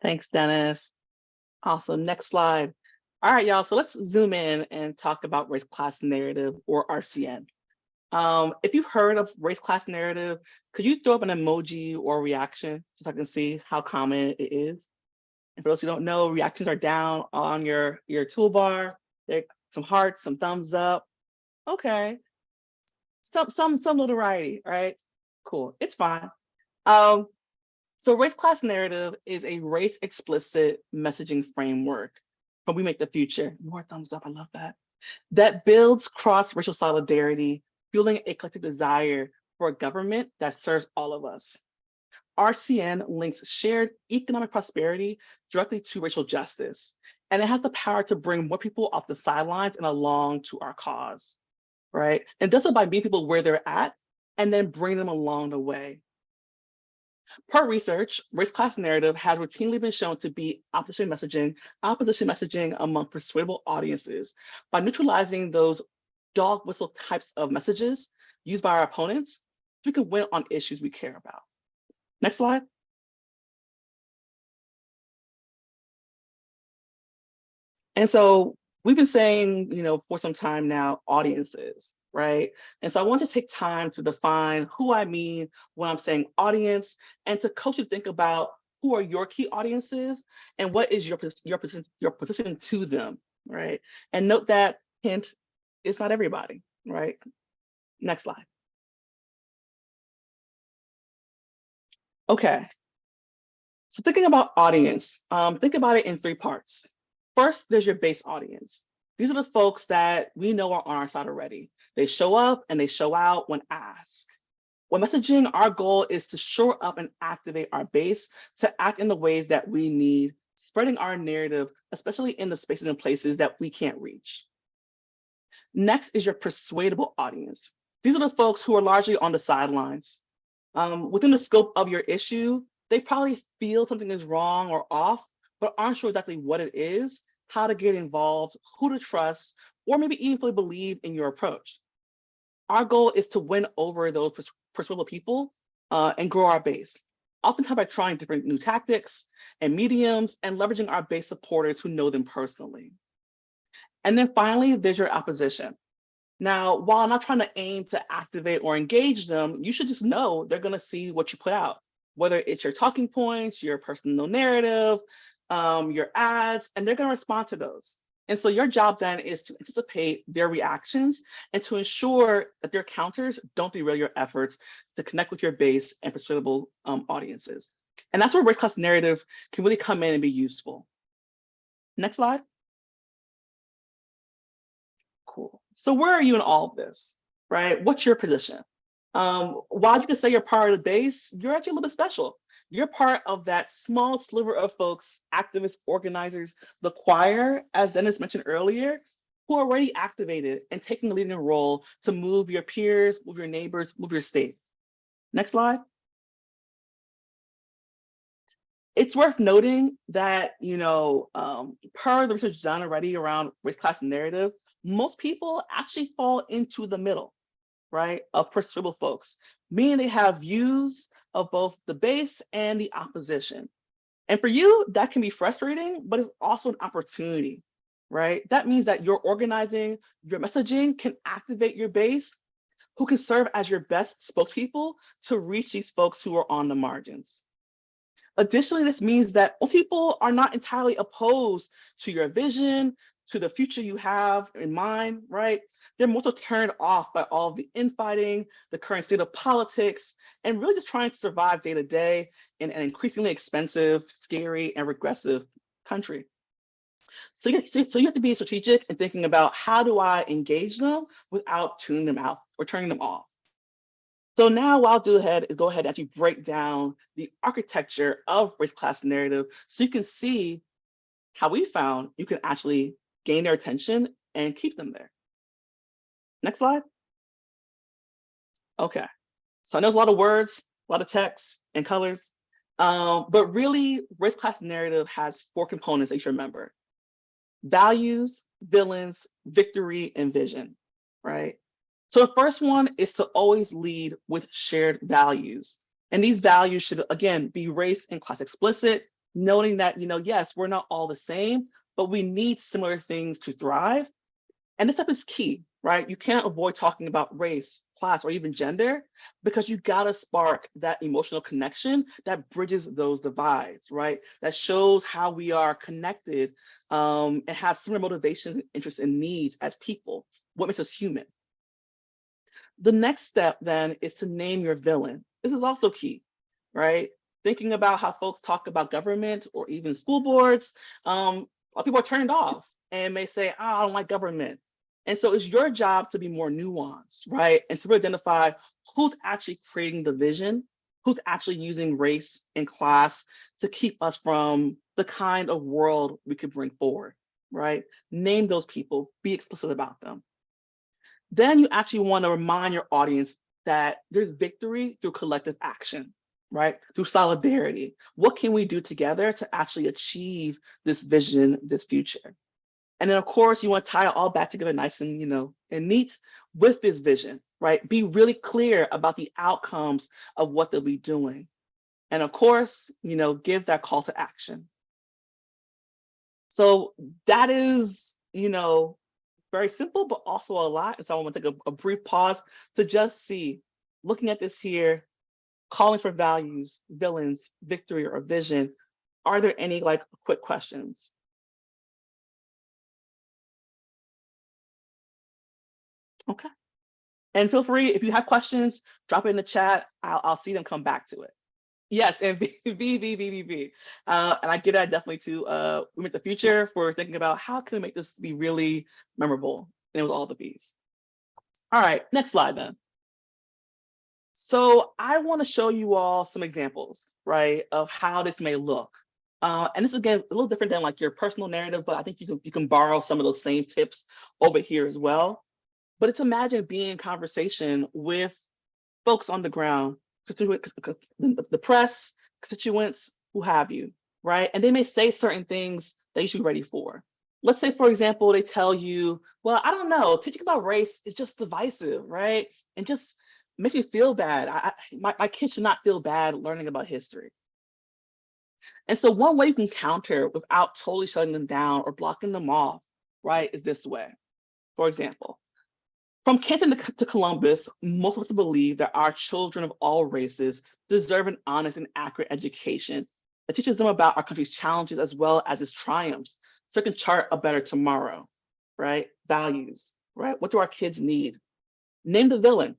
Thanks, Dennis. Awesome. Next slide. All right, y'all. So let's zoom in and talk about race class narrative, or RCN. If you've heard of race class narrative, could you throw up an emoji or reaction just so I can see how common it is? And for those who don't know, reactions are down on your toolbar. There some hearts, some thumbs up. Okay. Some notoriety, right? Cool. It's fine. So race class narrative is a race explicit messaging framework from We Make the Future. More thumbs up, I love that. That builds cross-racial solidarity, fueling a collective desire for a government that serves all of us. RCN links shared economic prosperity directly to racial justice, and it has the power to bring more people off the sidelines and along to our cause, right? And it does so by meeting people where they're at and then bring them along the way. Per research, race class narrative has routinely been shown to be opposition messaging among persuadable audiences by neutralizing those dog whistle types of messages used by our opponents, so we can win on issues we care about. Next slide. And so we've been saying, for some time now, audiences, right? And so I want to take time to define who I mean when I'm saying audience, and to coach you to think about who are your key audiences and what is your position to them, right? And note that, hint, it's not everybody, right? Next slide. Okay. So thinking about audience, think about it in 3 parts. First, there's your base audience. These are the folks that we know are on our side already. They show up and they show out when asked. When messaging, our goal is to shore up and activate our base to act in the ways that we need, spreading our narrative, especially in the spaces and places that we can't reach. Next is your persuadable audience. These are the folks who are largely on the sidelines. Within the scope of your issue, they probably feel something is wrong or off, but aren't sure exactly what it is, how to get involved, who to trust, or maybe even fully believe in your approach. Our goal is to win over those persuadable people and grow our base, oftentimes by trying different new tactics and mediums and leveraging our base supporters who know them personally. And then finally, there's your opposition. Now, while I'm not trying to aim to activate or engage them, you should just know they're going to see what you put out, whether it's your talking points, your personal narrative, your ads, and they're going to respond to those. And so your job then is to anticipate their reactions and to ensure that their counters don't derail your efforts to connect with your base and persuadable audiences. And that's where race class narrative can really come in and be useful. Next slide. Cool. So where are you in all of this, right? What's your position? While you can say you're part of the base, you're actually a little bit special. You're part of that small sliver of folks, activists, organizers, the choir, as Dennis mentioned earlier, who are already activated and taking a leading role to move your peers, move your neighbors, move your state. Next slide. It's worth noting that, per the research done already around race class narrative, most people actually fall into the middle, right, of persuadable folks, meaning they have views of both the base and the opposition. And for you, that can be frustrating, but it's also an opportunity, right? That means that your organizing, your messaging can activate your base, who can serve as your best spokespeople to reach these folks who are on the margins. Additionally, this means that most people are not entirely opposed to your vision, to the future you have in mind, right? They're more so turned off by all of the infighting, the current state of politics, and really just trying to survive day to day in an increasingly expensive, scary, and regressive country. So you have to be strategic in thinking about, how do I engage them without tuning them out or turning them off? So now what I'll do is go ahead and actually break down the architecture of race class narrative so you can see how we found you can actually gain their attention and keep them there. Next slide. Okay, so I know there's a lot of words, a lot of text and colors, but really race class narrative has 4 components that you should remember: values, villains, victory, and vision, right? So the first one is to always lead with shared values. And these values should, again, be race and class explicit, noting that, yes, we're not all the same, but we need similar things to thrive. And this step is key, right? You can't avoid talking about race, class, or even gender, because you gotta spark that emotional connection that bridges those divides, right? That shows how we are connected and have similar motivations, interests, and needs as people, what makes us human. The next step then is to name your villain. This is also key, right? Thinking about how folks talk about government or even school boards, a lot of people are turned off and may say, I don't like government. And so it's your job to be more nuanced, right? And to really identify who's actually creating the vision, who's actually using race and class to keep us from the kind of world we could bring forward, right? Name those people, be explicit about them. Then you actually want to remind your audience that there's victory through collective action, right? Through solidarity. What can we do together to actually achieve this vision, this future? And then of course you want to tie it all back together nice and, and neat with this vision, right? Be really clear about the outcomes of what they'll be doing. And of course, give that call to action. So that is, very simple, but also a lot. And so I want to take a brief pause to just see, looking at this here, calling for values, villains, victory, or vision. Are there any quick questions? Okay. And feel free, if you have questions, drop it in the chat. I'll see them come back to it. Yes, and B. And I get that definitely too. We meant the future for thinking about how can we make this be really memorable. And it was all the B's. All right, next slide then. So I want to show you all some examples, right, of how this may look. And this is, again, a little different than your personal narrative, but I think you can borrow some of those same tips over here as well. But it's imagine being in conversation with folks on the ground, the press, constituents, who have you, right? And they may say certain things that you should be ready for. Let's say, for example, they tell you, well, I don't know, teaching about race is just divisive, right? And just makes me feel bad. My kids should not feel bad learning about history. And so one way you can counter without totally shutting them down or blocking them off, right, is this way. For example, from Canton to Columbus, most of us believe that our children of all races deserve an honest and accurate education that teaches them about our country's challenges as well as its triumphs, so it can chart a better tomorrow, right? Values, right? What do our kids need? Name the villain.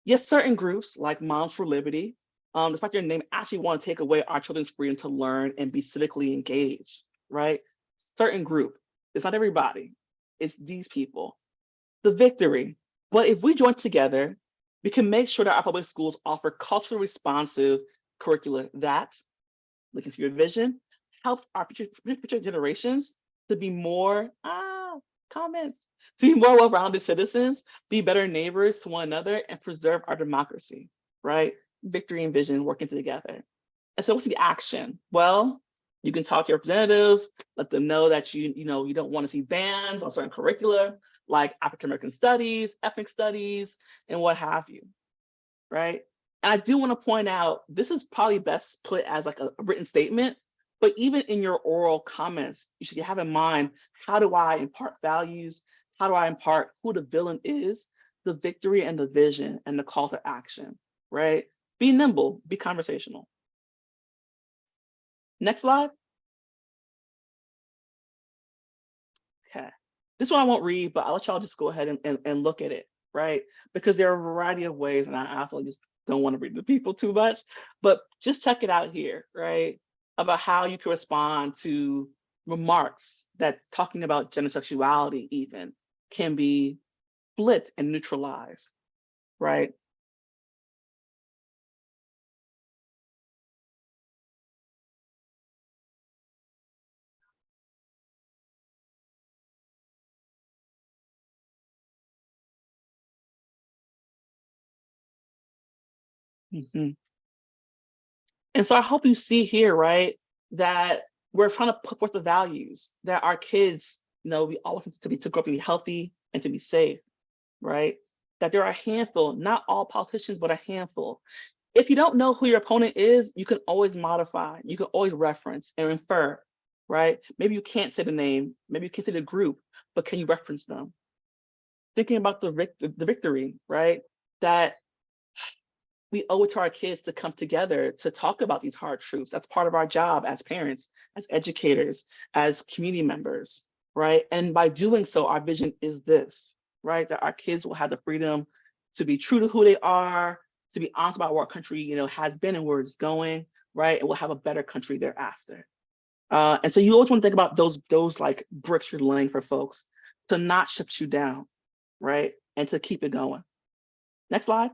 Yes, certain groups like Moms for Liberty, despite their name, actually want to take away our children's freedom to learn and be civically engaged, right? Certain group. It's not everybody. It's these people. The victory. But if we join together, we can make sure that our public schools offer culturally responsive curricula that, looking for your vision, helps our future generations to be more, to be more well-rounded citizens, be better neighbors to one another, and preserve our democracy, right? Victory and vision working together. And so what's the action? Well, you can talk to your representative, let them know that you don't want to see bans on certain curricula, like African-American studies, ethnic studies, and what have you, right? And I do want to point out, this is probably best put as a written statement, but even in your oral comments, you should have in mind, how do I impart values? How do I impart who the villain is, the victory and the vision and the call to action, right? Be nimble, be conversational. Next slide. Okay. This one I won't read, but I'll let y'all just go ahead and look at it, right? Because there are a variety of ways, and I also just don't want to read the people too much, but just check it out here, right? About how you can respond to remarks that talking about gender sexuality even can be split and neutralized, right? Mm-hmm. And so I hope you see here, right, that we're trying to put forth the values that our kids, we all want them to grow up to be healthy and to be safe, right? That there are a handful, not all politicians, but a handful. If you don't know who your opponent is, you can always modify, you can always reference and infer, right? Maybe you can't say the name, maybe you can't say the group, but can you reference them? Thinking about the victory, right? That we owe it to our kids to come together to talk about these hard truths. That's part of our job as parents, as educators, as community members, right? And by doing so, our vision is this, right? That our kids will have the freedom to be true to who they are, to be honest about where our country, has been and where it's going, right? And we'll have a better country thereafter. And so you always want to think about those like bricks you're laying for folks to not shut you down, right? And to keep it going. Next slide.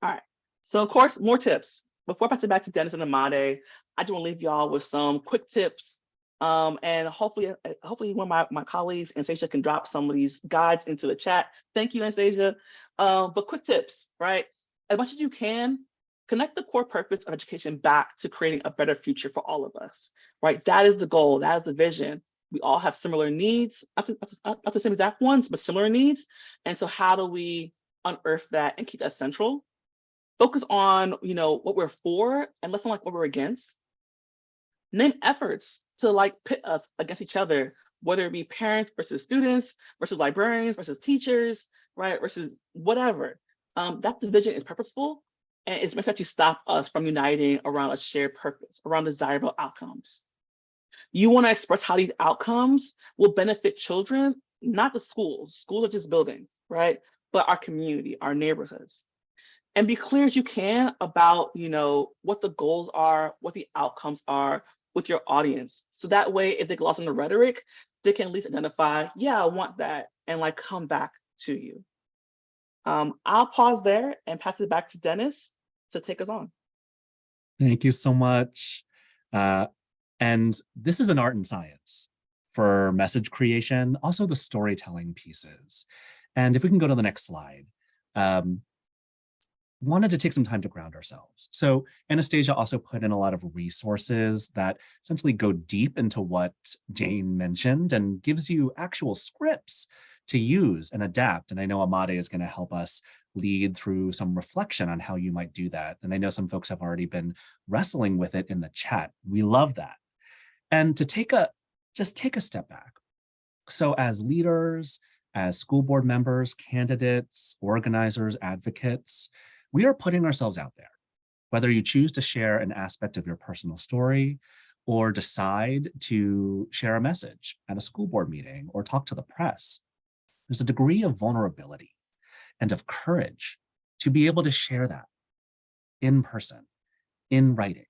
All right, so of course, more tips. Before I pass it back to Dennis and Imade, I just want to leave y'all with some quick tips. And hopefully one of my colleagues, Anastasia, can drop some of these guides into the chat. Thank you, Anastasia. But quick tips, right? As much as you can, connect the core purpose of education back to creating a better future for all of us, right? That is the goal, that is the vision. We all have similar needs, not the same exact ones, but similar needs. And so how do we unearth that and keep that central? Focus on, what we're for and less on like what we're against. Name efforts to like pit us against each other, whether it be parents versus students versus librarians versus teachers, right? Versus whatever. That division is purposeful, and it's meant to actually stop us from uniting around a shared purpose, around desirable outcomes. You want to express how these outcomes will benefit children, not the schools. Schools are just buildings, right? But our community, our neighborhoods. And be clear as you can about, what the goals are, what the outcomes are with your audience. So that way, if they get lost in the rhetoric, they can at least identify, yeah, I want that, and like come back to you. I'll pause there and pass it back to Dennis to take us on. Thank you so much. And this is an art and science for message creation, also the storytelling pieces. And if we can go to the next slide, wanted to take some time to ground ourselves. So Anastasia also put in a lot of resources that essentially go deep into what Jane mentioned and gives you actual scripts to use and adapt. And I know Amade is going to help us lead through some reflection on how you might do that. And I know some folks have already been wrestling with it in the chat. We love that. And to take a step back. So as leaders, as school board members, candidates, organizers, advocates, we are putting ourselves out there. Whether you choose to share an aspect of your personal story or decide to share a message at a school board meeting or talk to the press, there's a degree of vulnerability and of courage to be able to share that in person, in writing.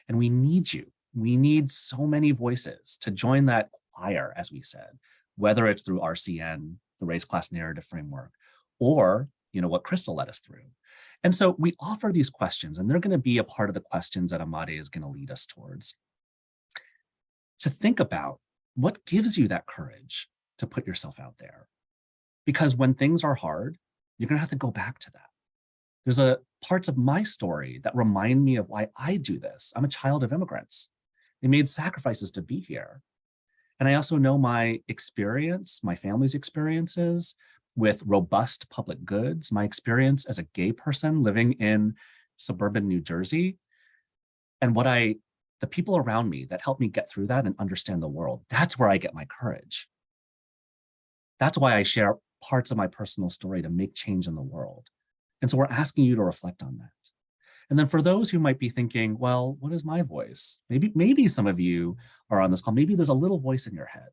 And we need you. We need so many voices to join that choir, as we said, whether it's through RCN, the Race Class Narrative Framework, or what Crystal led us through. And so we offer these questions, and they're going to be a part of the questions that Amade is going to lead us towards. To think about what gives you that courage to put yourself out there. Because when things are hard, you're going to have to go back to that. There's parts of my story that remind me of why I do this. I'm a child of immigrants. They made sacrifices to be here. And I also know my experience, my family's experiences with robust public goods, my experience as a gay person living in suburban New Jersey, and the people around me that helped me get through that and understand the world. That's where I get my courage. That's why I share parts of my personal story to make change in the world. And so we're asking you to reflect on that. And then for those who might be thinking, well, what is my voice? Maybe some of you are on this call. Maybe there's a little voice in your head,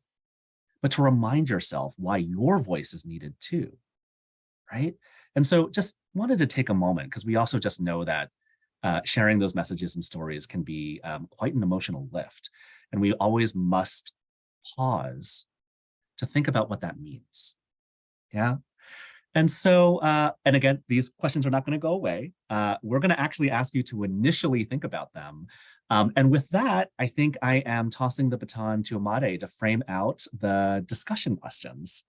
but to remind yourself why your voice is needed too, right? And so just wanted to take a moment, because we also just know that sharing those messages and stories can be quite an emotional lift. And we always must pause to think about what that means. Yeah. And so, and again, these questions are not going to go away. We're going to actually ask you to initially think about them. And with that, I think I am tossing the baton to Amade to frame out the discussion questions.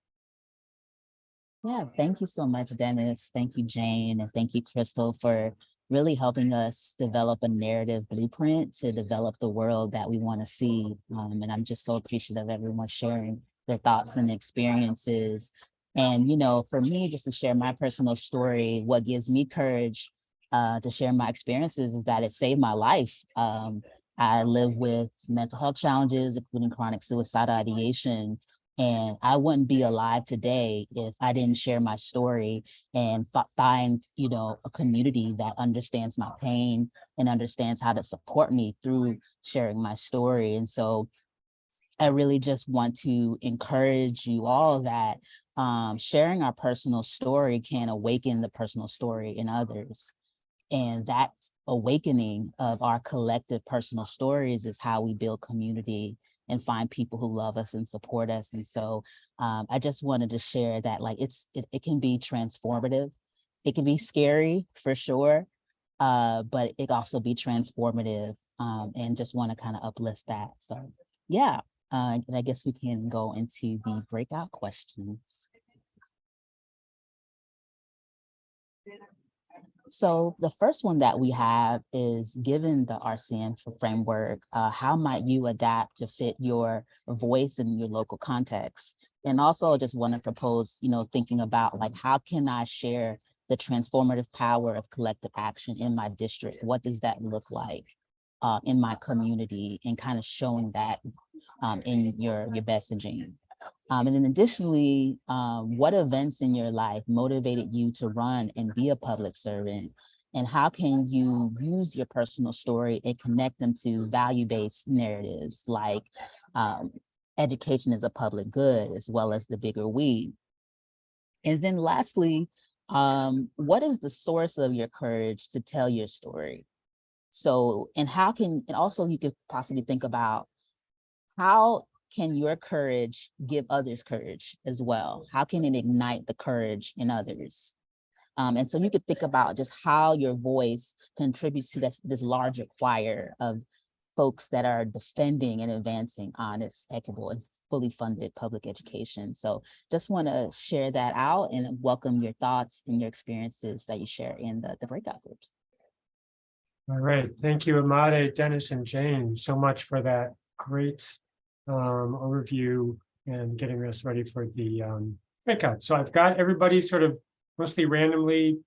Yeah, thank you so much, Dennis. Thank you, Jane, and thank you, Crystal, for really helping us develop a narrative blueprint to develop the world that we want to see. And I'm just so appreciative of everyone sharing their thoughts and experiences. And, for me, just to share my personal story, what gives me courage to share my experiences is that it saved my life. I live with mental health challenges, including chronic suicidal ideation. And I wouldn't be alive today if I didn't share my story and find, a community that understands my pain and understands how to support me through sharing my story. And so I really just want to encourage you all that sharing our personal story can awaken the personal story in others. And that awakening of our collective personal stories is how we build community and find people who love us and support us. And so I just wanted to share that it can be transformative. It can be scary for sure, but it also be transformative, and just want to kind of uplift that. So yeah, and I guess we can go into the breakout questions. So the first one that we have is, given the RCN framework, how might you adapt to fit your voice in your local context? And also just want to propose, thinking about like, how can I share the transformative power of collective action in my district? What does that look like in my community, and kind of showing that in your messaging? And then additionally, what events in your life motivated you to run and be a public servant? And how can you use your personal story and connect them to value-based narratives like education is a public good, as well as the bigger we? And then lastly, what is the source of your courage to tell your story? So, and also you could possibly think about, how can your courage give others courage as well? How can it ignite the courage in others? And so you could think about just how your voice contributes to this larger choir of folks that are defending and advancing honest, equitable, and fully funded public education. So just want to share that out and welcome your thoughts and your experiences that you share in the breakout groups. All right, thank you, Imade, Dennis, and Jane, so much for that great overview and getting us ready for the breakout. So I've got everybody sort of mostly randomly